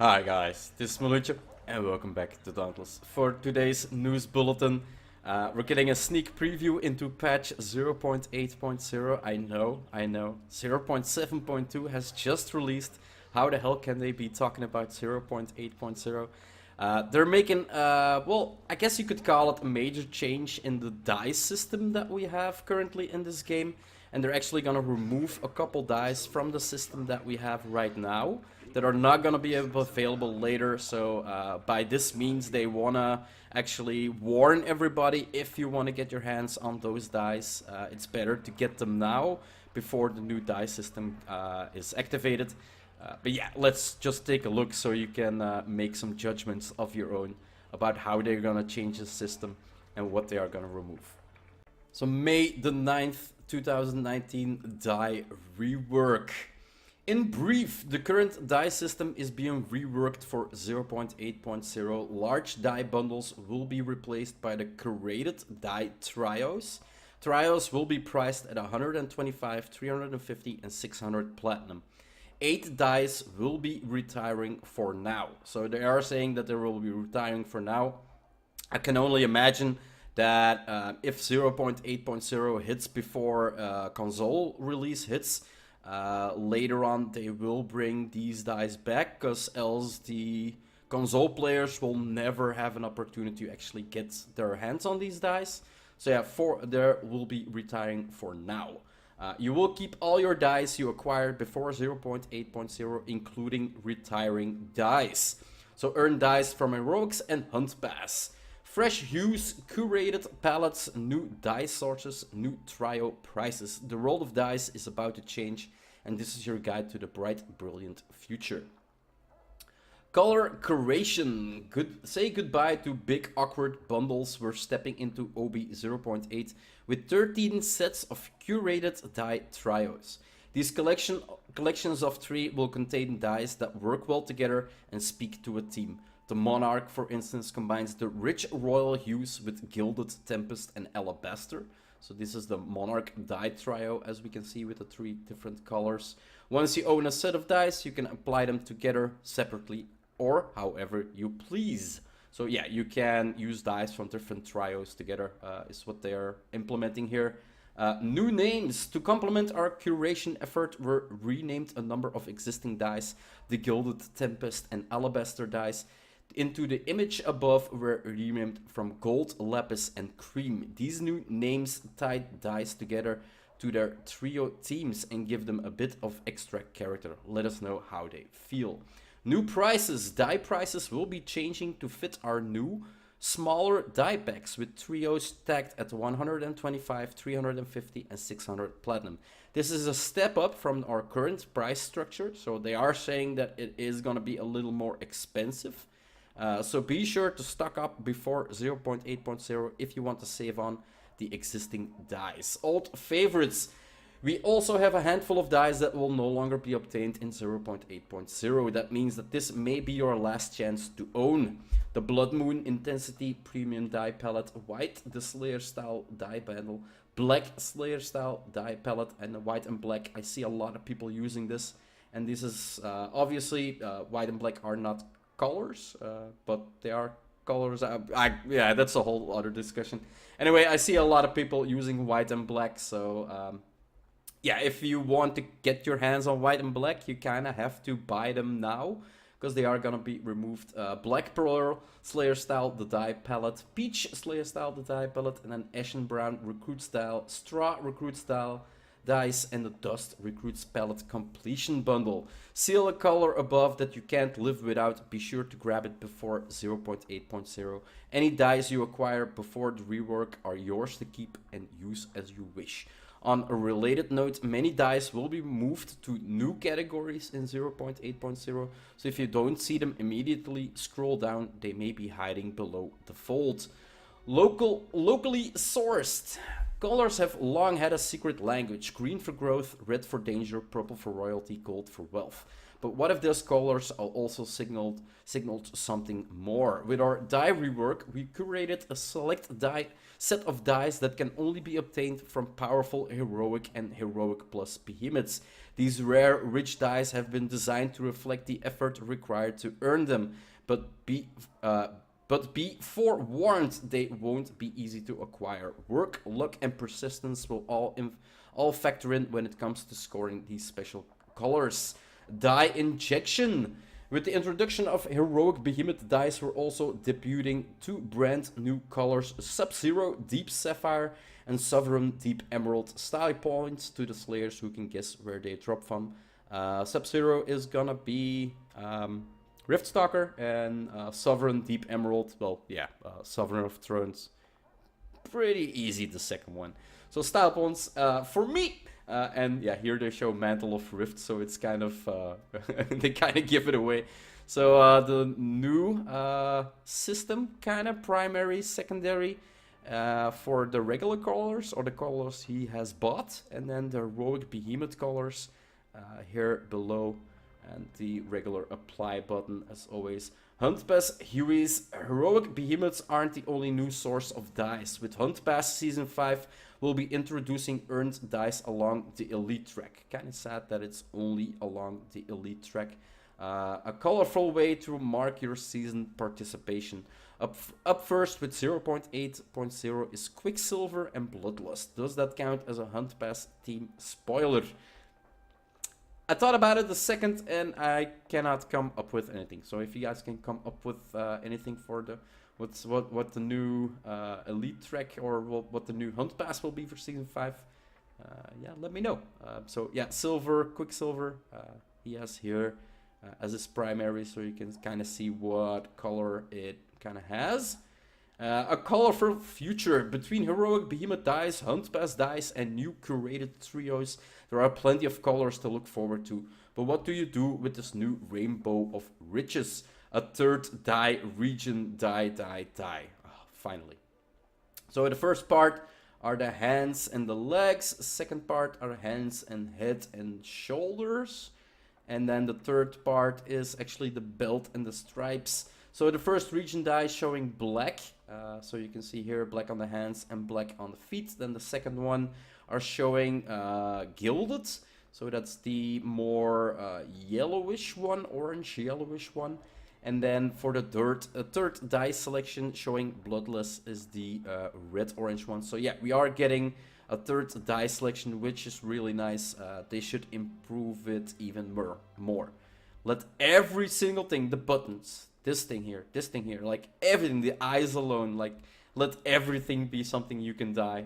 Hi guys, this is Malucho and welcome back to Dauntless. For today's news bulletin, we're getting a sneak preview into patch 0.8.0. I know, 0.7.2 has just released. How the hell can they be talking about 0.8.0? They're making, well, I guess you could call it a major change in the dice system that we have currently in this game. And they're actually gonna remove a couple dice from the system that we have right now that are not gonna be available later. So by this means they wanna actually warn everybody, if you wanna get your hands on those dice, it's better to get them now before the new dice system is activated. But yeah, let's just take a look so you can make some judgments of your own about how they're gonna change the system and what they are gonna remove. So May the 9th, 2019, Die Rework. In brief, the current die system is being reworked for 0.8.0. Large die bundles will be replaced by the Curated die trios. Trios will be priced at 125, 350 and 600 platinum. 8 dice will be retiring for now. So they are saying that they will be retiring for now. I can only imagine that if 0.8.0 hits before console release hits, later on they will bring these dice back, because else the console players will never have an opportunity to actually get their hands on these dice. So yeah, there will be retiring for now. You will keep all your dice you acquired before 0.8.0, including retiring dice. So earn dice from heroics and hunt pass. Fresh hues, curated palettes, new dice sources, new trio prices. The world of dice is about to change, and this is your guide to the bright, brilliant future. Color curation. Say goodbye to big awkward bundles. We're stepping into OB 0.8 with 13 sets of curated die trios. These collections of 3 will contain dice that work well together and speak to a theme. The Monarch, for instance, combines the rich royal hues with gilded tempest and alabaster. So this is the Monarch die trio, as we can see, with the 3 different colors. Once you own a set of dice, you can apply them together separately or however you please. So yeah, you can use dice from different trios together, is what they are implementing here. New names. To complement our curation effort, were renamed a number of existing dice. The Gilded Tempest and Alabaster dice into the image above were renamed from Gold, Lapis and Cream. These new names tied dice together to their trio themes and give them a bit of extra character. Let us know how they feel. New prices. Die prices will be changing to fit our new smaller die packs with trios tagged at 125, 350 and 600 platinum. This is a step up from our current price structure, so they are saying that it is going to be a little more expensive. So be sure to stock up before 0.8.0 if you want to save on the existing dice. Old favorites. We also have a handful of dice that will no longer be obtained in 0.8.0. That means that this may be your last chance to own. The Blood Moon Intensity Premium Die Palette, White, the Slayer Style Die Bundle, Black Slayer Style Die Palette, and the White and Black. I see a lot of people using this. And this is obviously, white and black are not colors, but they are colors. Yeah, that's a whole other discussion. Anyway, I see a lot of people using white and black, so yeah, if you want to get your hands on white and black, you kind of have to buy them now, because they are gonna be removed. Black Pearl Slayer Style the Die Palette, Peach Slayer Style the Die Palette, and then Ashen Brown Recruit Style, Straw Recruit Style dice, and the Dust Recruits Palette Completion Bundle. See a color above that you can't live without. Be sure to grab it before 0.8.0. Any dice you acquire before the rework are yours to keep and use as you wish. On a related note, many dice will be moved to new categories in 0.8.0. So if you don't see them immediately, scroll down. They may be hiding below the fold. Locally sourced. Colors have long had a secret language. Green for growth, red for danger, purple for royalty, gold for wealth. But what if those colors are also signaled something more? With our die rework, we curated a select set of dice that can only be obtained from powerful heroic and heroic plus behemoths. These rare, rich dice have been designed to reflect the effort required to earn them, but be forewarned, they won't be easy to acquire. Work, luck, and persistence will all factor in when it comes to scoring these special colors. Die injection. With the introduction of Heroic Behemoth dice, we're also debuting 2 brand new colors, Sub-Zero Deep Sapphire and Sovereign Deep Emerald. Style points to the slayers who can guess where they drop from. Sub-Zero is gonna be Riftstalker, and Sovereign Deep Emerald, well, yeah, Sovereign of Thrones. Pretty easy, the second one. So style points for me. And yeah, here they show Mantle of Rift, so it's kind of, they kind of give it away. So the new system, kind of primary, secondary, for the regular colors, or the colors he has bought. And then the Heroic Behemoth colors here below. And the regular apply button, as always. Hunt Pass hues. Heroic Behemoths aren't the only new source of dice. With Hunt Pass Season 5, we'll be introducing earned dice along the Elite track. Kind of sad that it's only along the Elite track. A colorful way to mark your season participation. Up first with 0.8.0 is Quicksilver and Bloodlust. Does that count as a Hunt Pass team spoiler? I thought about it a second and I cannot come up with anything. So if you guys can come up with anything for the what the new Elite track or what the new Hunt Pass will be for Season 5, yeah, let me know. So yeah, Quicksilver, he has here as his primary, so you can kind of see what color it kind of has. A colorful future between Heroic Behemoth dice, Hunt Pass dice, and new curated trios. There are plenty of colors to look forward to. But what do you do with this new Rainbow of Riches? A third die region, die. Oh, finally. So the first part are the hands and the legs. Second part are hands and head and shoulders. And then the third part is actually the belt and the stripes. So the first region die showing black. So you can see here black on the hands and black on the feet. Then the second one are showing gilded. So that's the more yellowish one, orange yellowish one. And then for the third die selection showing bloodless is the red orange one. So yeah, we are getting a third die selection, which is really nice. They should improve it even more. Let every single thing, the buttons, this thing here, like everything, the eyes alone, like let everything be something you can die,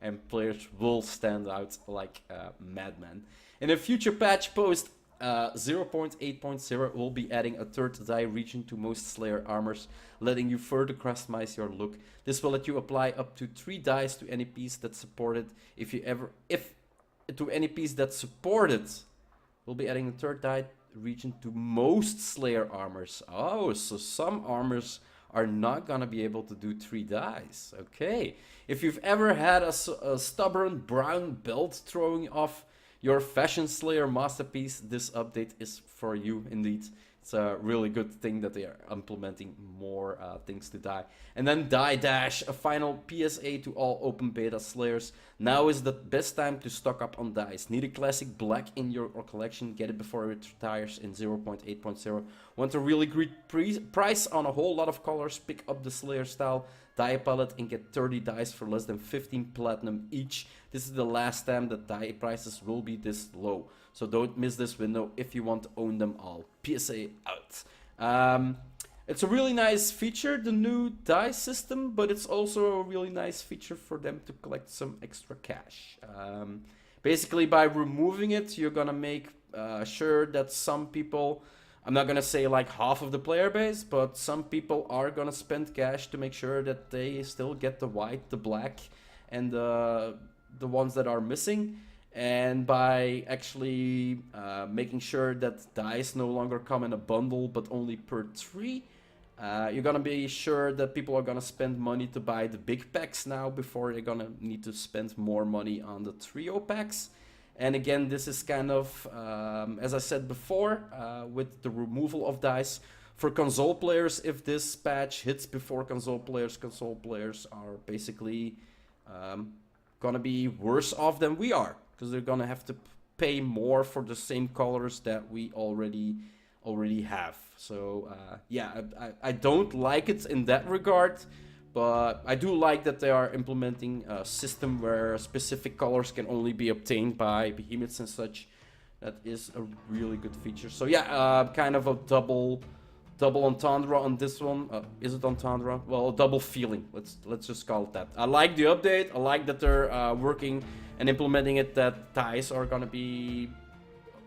and players will stand out like madmen. In a future patch post 0.8.0 will be adding a third die region to most Slayer armors, letting you further customize your look. This will let you apply up to 3 dice to any piece that's supported. If to any piece that's supported, we'll be adding a third die region to most Slayer armors. Oh, so some armors are not gonna be able to do 3 dice. Okay. If you've ever had a stubborn brown belt throwing off your Fashion Slayer masterpiece, this update is for you indeed. It's a really good thing that they are implementing more things to die. And then Die Dash, a final PSA to all open beta Slayers. Now is the best time to stock up on dice. Need a classic black in your collection? Get it before it retires in 0.8.0. Want a really great price on a whole lot of colors? Pick up the Slayer style die palette and get 30 dice for less than 15 platinum each. This is the last time that die prices will be this low. So don't miss this window if you want to own them all. PSA out. It's a really nice feature, the new die system, but it's also a really nice feature for them to collect some extra cash. Basically, by removing it, you're gonna make sure that some people, I'm not gonna say like half of the player base, but some people are gonna spend cash to make sure that they still get the white, the black, and the ones that are missing. And by actually making sure that dice no longer come in a bundle, but only per 3, you're gonna be sure that people are gonna spend money to buy the big packs now before they're gonna need to spend more money on the trio packs. And again, this is kind of, as I said before, with the removal of dice. For console players, if this patch hits before console players are basically gonna be worse off than we are. Because they're gonna have to pay more for the same colors that we already have. So yeah, I don't like it in that regard, but I do like that they are implementing a system where specific colors can only be obtained by behemoths and such. That is a really good feature. So yeah, kind of a double entendre on this one. Is it entendre? Well, a double feeling. Let's just call it that. I like the update. I like that they're working and implementing it, that dice are gonna be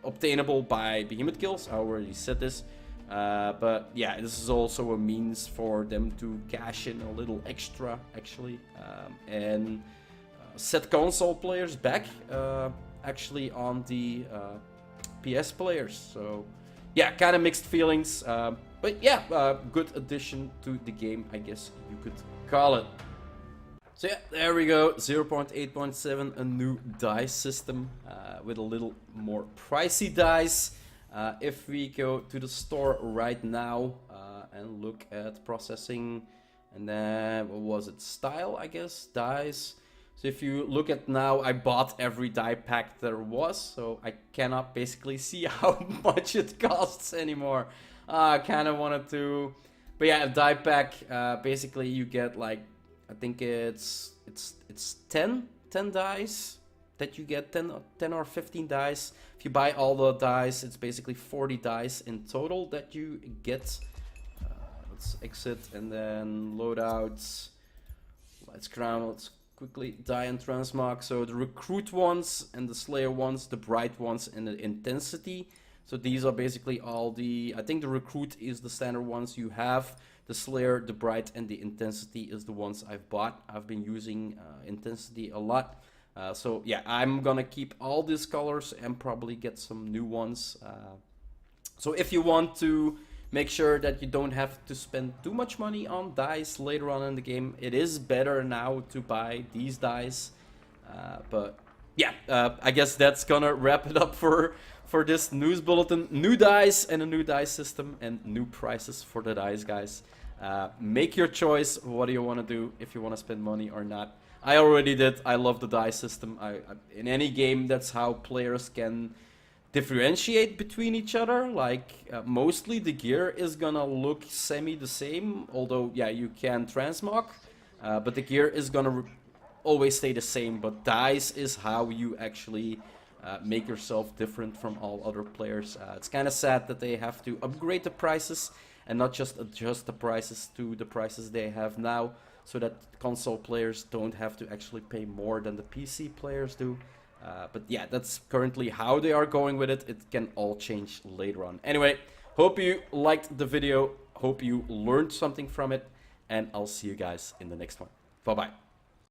obtainable by behemoth kills. I already said this. But yeah, this is also a means for them to cash in a little extra, actually, and set console players back, actually, on the PS players. So yeah, kind of mixed feelings, but yeah, good addition to the game, I guess you could call it. So yeah, there we go, 0.8.7, a new dice system with a little more pricey dice. If we go to the store right now and look at processing, and then what was it, style, I guess, dice. So if you look at now, I bought every die pack there was, so I cannot basically see how much it costs anymore. I kind of wanted to, but yeah, a die pack, basically you get like, I think it's 10 dice that you get, 10 or 15 dice. If you buy all the dice, it's basically 40 dice in total that you get. Let's exit and then loadouts. Let's crown, let's quickly die and transmog. So the recruit ones and the slayer ones, the bright ones and the intensity. So these are basically all the, I think the recruit is the standard ones you have. The slayer, the bright, and the intensity is the ones I've bought. I've been using intensity a lot. So yeah, I'm gonna keep all these colors and probably get some new ones. So if you want to make sure that you don't have to spend too much money on dice later on in the game, it is better now to buy these dice. But yeah, I guess that's gonna wrap it up for this news bulletin. New dice and a new dice system and new prices for the dice, guys. Make your choice. What do you want to do, if you want to spend money or not? I already did. I love the die system. In any game, that's how players can differentiate between each other. Like, mostly the gear is gonna look semi the same, although yeah, you can transmog, but the gear is gonna always stay the same. But dice is how you actually make yourself different from all other players. It's kind of sad that they have to upgrade the prices and not just adjust the prices to the prices they have now, so that console players don't have to actually pay more than the PC players do. But yeah, that's currently how they are going with it. It can all change later on. Anyway, hope you liked the video. Hope you learned something from it. And I'll see you guys in the next one. Bye-bye.